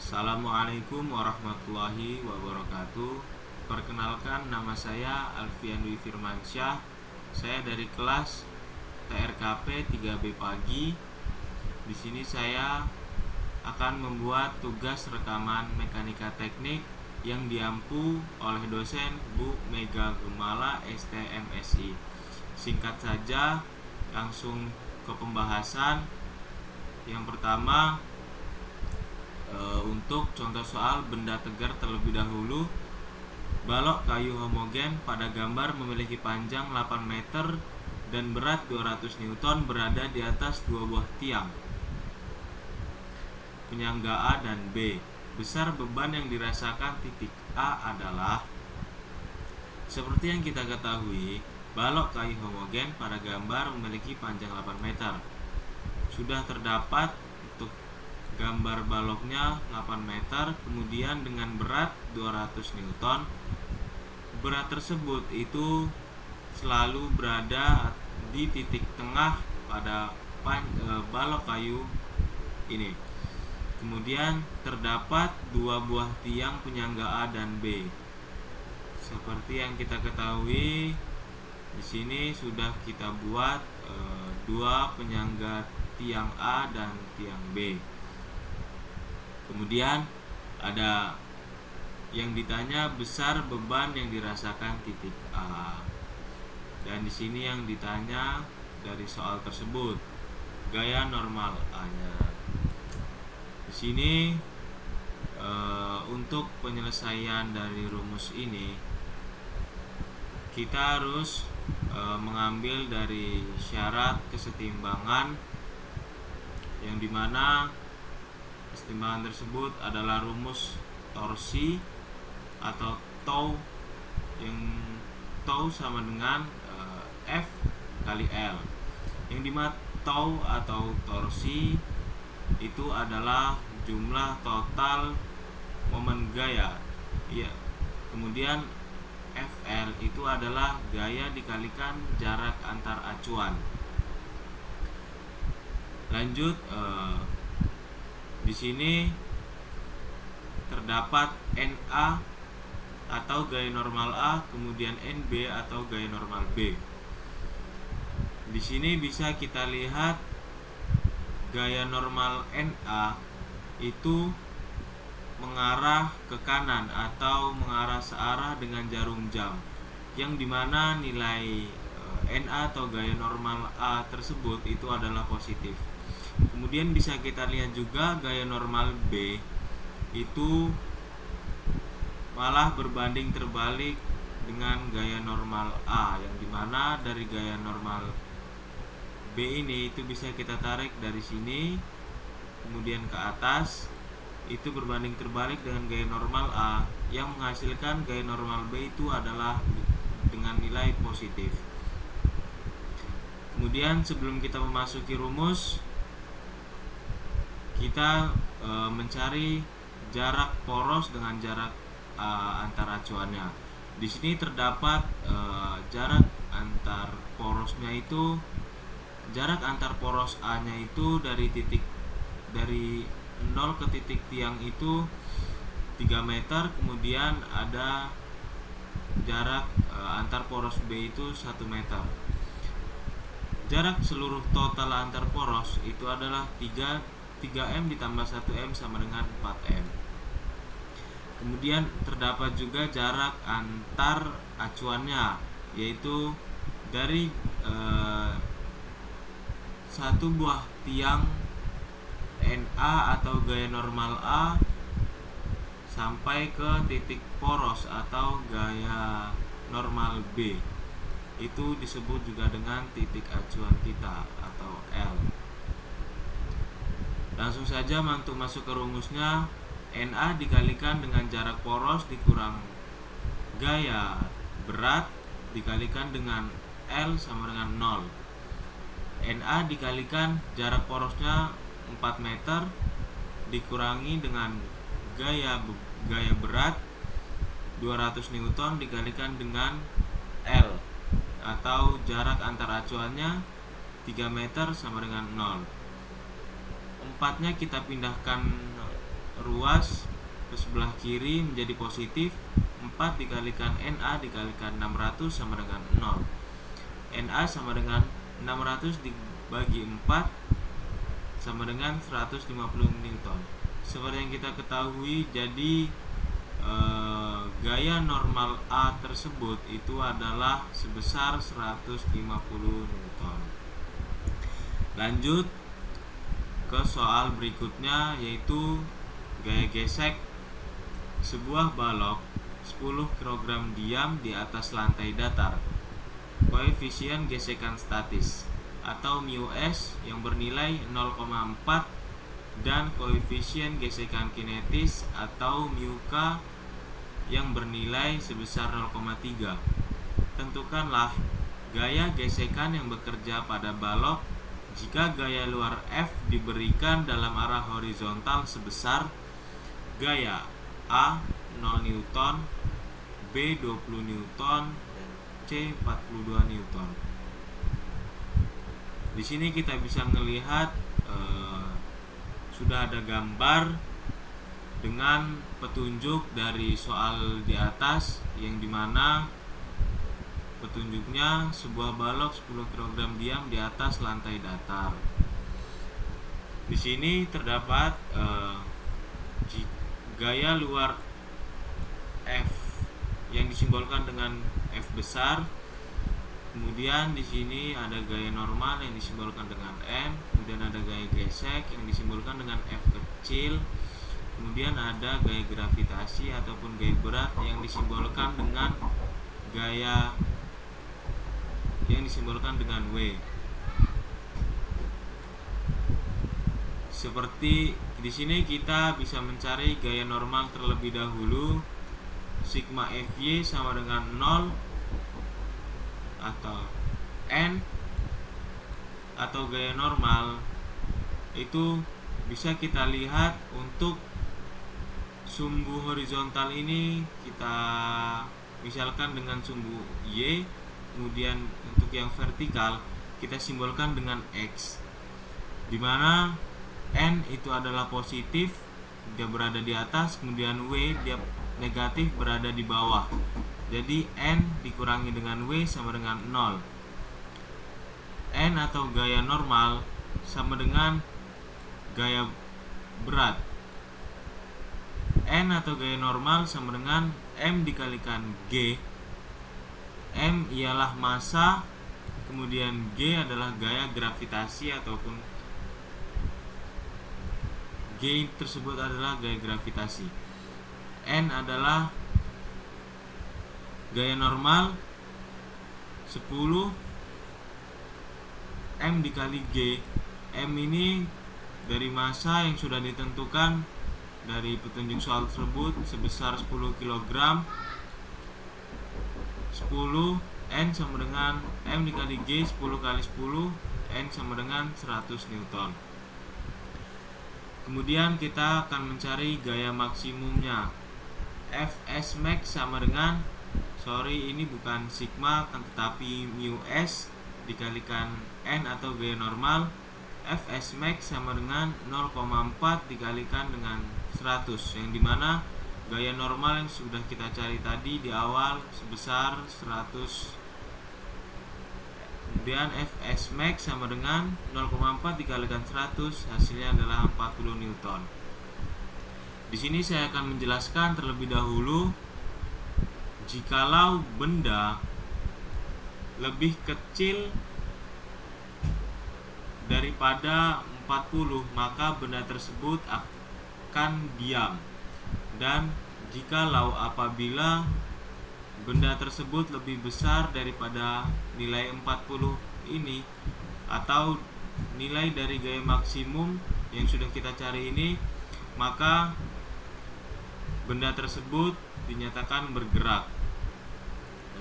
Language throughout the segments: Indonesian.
Assalamualaikum warahmatullahi wabarakatuh. Perkenalkan, nama saya Alfian Dwi Firmansyah. Saya dari kelas TRKP 3B pagi. Di sini saya akan membuat tugas rekaman mekanika teknik yang diampu oleh dosen Bu Mega Gemala STMSI. Singkat saja, langsung ke pembahasan. Yang pertama, untuk contoh soal benda tegar terlebih dahulu. Balok kayu homogen pada gambar memiliki panjang 8 meter dan berat 200 Newton berada di atas dua buah tiang penyangga A dan B. Besar beban yang dirasakan titik A adalah, seperti yang kita ketahui, balok kayu homogen pada gambar memiliki panjang 8 meter. Sudah terdapat untuk gambar baloknya 8 meter, kemudian dengan berat 200 Newton. Berat tersebut itu selalu berada di titik tengah pada balok kayu ini. Kemudian terdapat dua buah tiang penyangga A dan B. Seperti yang kita ketahui, di sini sudah kita buat dua penyangga tiang A dan tiang B. Kemudian ada yang ditanya besar beban yang dirasakan titik A. Dan di sini yang ditanya dari soal tersebut gaya normal A-nya. Di sini untuk penyelesaian dari rumus ini kita harus mengambil dari syarat kesetimbangan, yang dimana kesetimbangan tersebut adalah rumus torsi atau tau, yang tau sama dengan F kali L, yang dimana tau atau torsi itu adalah jumlah total momen gaya. Iya. Kemudian FL itu adalah gaya dikalikan jarak antar acuan. Lanjut, di sini terdapat NA atau gaya normal A, kemudian NB atau gaya normal B. Di sini bisa kita lihat gaya normal NA itu mengarah ke kanan atau mengarah searah dengan jarum jam, yang dimana nilai NA atau gaya normal A tersebut itu adalah positif. Kemudian bisa kita lihat juga gaya normal B itu malah berbanding terbalik dengan gaya normal A, yang dimana dari gaya normal B ini itu bisa kita tarik dari sini kemudian ke atas, itu berbanding terbalik dengan gaya normal A, yang menghasilkan gaya normal B itu adalah dengan nilai positif. Kemudian sebelum kita memasuki rumus, kita mencari jarak poros dengan jarak antar acuannya. Di sini terdapat jarak antar porosnya itu, jarak antar poros A-nya itu dari 0 ke titik tiang itu 3 meter, kemudian ada jarak antar poros B itu 1 meter. Jarak seluruh total antar poros itu adalah 3M ditambah 1M sama dengan 4M. Kemudian terdapat juga jarak antar acuannya, yaitu dari satu buah tiang NA atau gaya normal A sampai ke titik poros atau gaya normal B. Itu disebut juga dengan titik acuan kita atau L. Langsung saja untuk masuk ke rumusnya, NA dikalikan dengan jarak poros dikurang gaya berat dikalikan dengan L sama dengan 0. NA dikalikan jarak porosnya 4 meter dikurangi dengan gaya berat 200 Newton dikalikan dengan L atau jarak antar acuannya 3 meter sama dengan 0. 4-nya kita pindahkan ruas ke sebelah kiri menjadi positif. 4 dikalikan NA dikalikan 600 sama dengan 0. NA sama dengan 600 dibagi 4 sama dengan 150 Newton. Seperti yang kita ketahui, jadi gaya normal A tersebut itu adalah sebesar 150 Newton. Lanjut ke soal berikutnya, yaitu gaya gesek sebuah balok 10 kg diam di atas lantai datar. Koefisien gesekan statis atau μs yang bernilai 0,4 dan koefisien gesekan kinetis atau μk yang bernilai sebesar 0,3. Tentukanlah gaya gesekan yang bekerja pada balok jika gaya luar F diberikan dalam arah horizontal sebesar gaya A 0 Newton, B 20 Newton, C 42 Newton. Di sini kita bisa melihat sudah ada gambar dengan petunjuk dari soal di atas, yang dimana petunjuknya sebuah balok 10 kg diam di atas lantai datar. Di sini terdapat gaya luar F yang disimbolkan dengan F besar. Kemudian di sini ada gaya normal yang disimbolkan dengan M. Kemudian ada gaya gesek yang disimbolkan dengan F kecil. Kemudian ada gaya gravitasi ataupun gaya berat yang disimbolkan dengan gaya W. Seperti di sini kita bisa mencari gaya normal terlebih dahulu. Sigma Fy sama dengan 0 atau N atau gaya normal itu bisa kita lihat untuk sumbu horizontal ini kita misalkan dengan sumbu Y. Kemudian untuk yang vertikal kita simbolkan dengan X, dimana N itu adalah positif, dia berada di atas, kemudian W dia negatif, berada di bawah. Jadi N dikurangi dengan W sama dengan 0. N atau gaya normal sama dengan gaya berat. N atau gaya normal sama dengan M dikalikan G. M ialah massa, kemudian G adalah gaya gravitasi ataupun G tersebut adalah gaya gravitasi. N adalah gaya normal 10 M dikali G. M ini dari massa yang sudah ditentukan dari petunjuk soal tersebut sebesar 10 kg. 10 N sama dengan M dikali G, 10 kali 10 N sama dengan 100 Newton. Kemudian kita akan mencari gaya maksimumnya. Fs max sama dengan, ini bukan sigma kan, tetapi μs dikalikan N atau gaya normal. Fs max sama dengan 0,4 dikalikan dengan 100, yang dimana gaya normal yang sudah kita cari tadi di awal sebesar 100. Kemudian Fs max sama dengan 0,4 dikalikan 100, hasilnya adalah 40 Newton. Di sini saya akan menjelaskan terlebih dahulu, jikalau benda lebih kecil daripada 40, maka benda tersebut akan diam. Dan jikalau apabila benda tersebut lebih besar daripada nilai 40 ini, atau nilai dari gaya maksimum yang sudah kita cari ini, maka benda tersebut dinyatakan bergerak.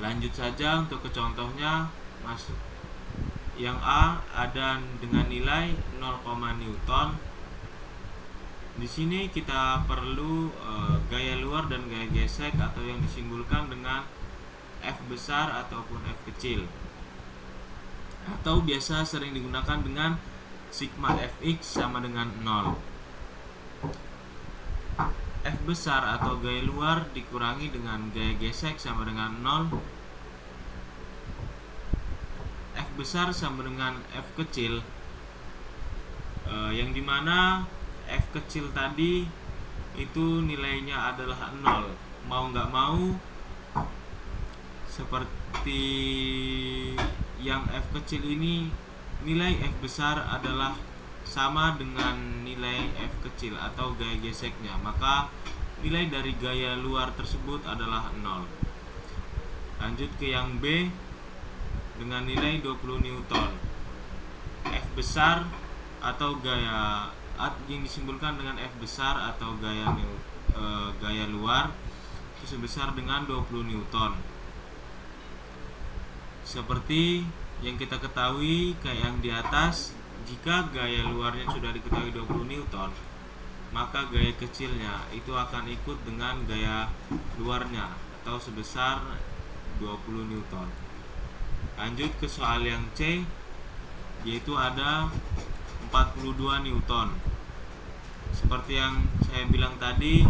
Lanjut saja untuk ke contohnya. Masuk yang A ada dengan nilai 0, Newton. Di sini kita perlu gaya luar dan gaya gesek atau yang disimbolkan dengan F besar ataupun F kecil, atau biasa sering digunakan dengan sigma Fx sama dengan 0. besar atau gaya luar dikurangi dengan gaya gesek sama dengan 0. F besar sama dengan F kecil, yang dimana F kecil tadi itu nilainya adalah 0. Mau nggak mau, seperti yang F kecil ini, nilai F besar adalah sama dengan nilai F kecil atau gaya geseknya, maka nilai dari gaya luar tersebut adalah 0. Lanjut ke yang B dengan nilai 20 Newton. F besar atau gaya yang disimbolkan dengan F besar atau gaya luar itu sebesar dengan 20 Newton. Seperti yang kita ketahui kayak yang di atas, jika gaya luarnya sudah diketahui 20 Newton, maka gaya kecilnya itu akan ikut dengan gaya luarnya atau sebesar 20 Newton. Lanjut ke soal yang C, yaitu ada 42 Newton. Seperti yang saya bilang tadi,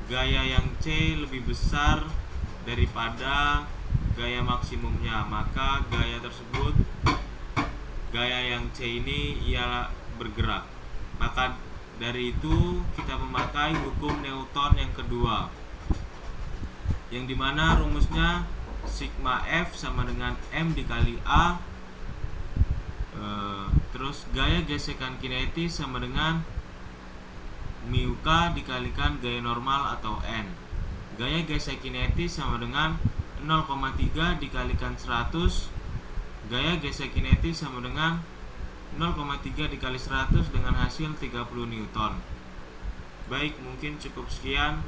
gaya yang C lebih besar daripada gaya maksimumnya, maka gaya yang C ini ialah bergerak. Maka dari itu kita memakai hukum Newton yang kedua, yang dimana rumusnya sigma F sama dengan M dikali A. Terus gaya gesekan kinetis sama dengan mu K dikalikan gaya normal atau N. Gaya gesek kinetis sama dengan 0,3 dikalikan 100. Gaya gesek kinetis sama dengan 0,3 dikali 100 dengan hasil 30 Newton. Baik, mungkin cukup sekian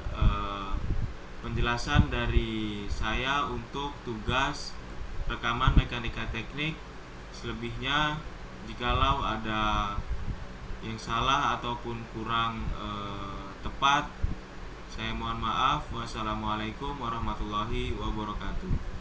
penjelasan dari saya untuk tugas rekaman mekanika teknik. Selebihnya, jikalau ada yang salah ataupun kurang tepat, saya mohon maaf. Wassalamualaikum warahmatullahi wabarakatuh.